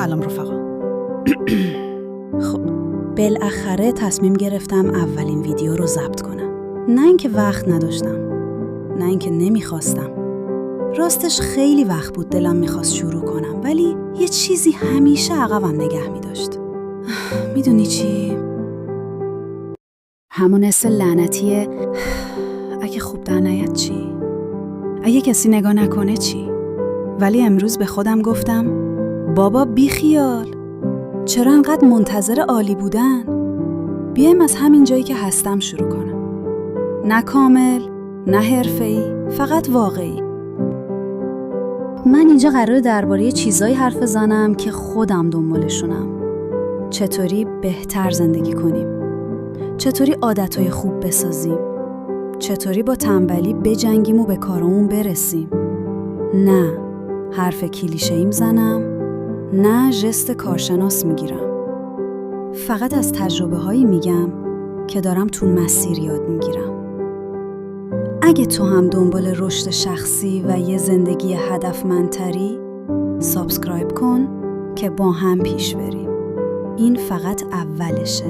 سلام رفقا. خب بالاخره تصمیم گرفتم اولین ویدیو رو ضبط کنم. نه اینکه وقت نداشتم، نه اینکه نمیخواستم. راستش خیلی وقت بود دلم میخواست شروع کنم، ولی یه چیزی همیشه عقبم نگه میداشت. میدونی چی؟ همون حس لعنتیه اگه خوب در نیاد چی؟ اگه کسی نگاه نکنه چی؟ ولی امروز به خودم گفتم بابا بی خیال، چرا انقدر منتظر عالی بودن؟ بیایم از همین جایی که هستم شروع کنم. نه کامل، نه حرفه‌ای، فقط واقعی. من اینجا قراره درباره چیزایی حرف بزنم که خودم دنبالشونم. چطوری بهتر زندگی کنیم؟ چطوری عادتهای خوب بسازیم؟ چطوری با تنبلی بجنگیم و به کارمون برسیم؟ نه حرف کلیشه‌ای میزنم، نه ژست کارشناس میگیرم. فقط از تجربه هایی میگم که دارم تو مسیر یاد میگیرم. اگه تو هم دنبال رشد شخصی و یه زندگی هدفمندتری، سابسکرایب کن که با هم پیش بریم. این فقط اولشه.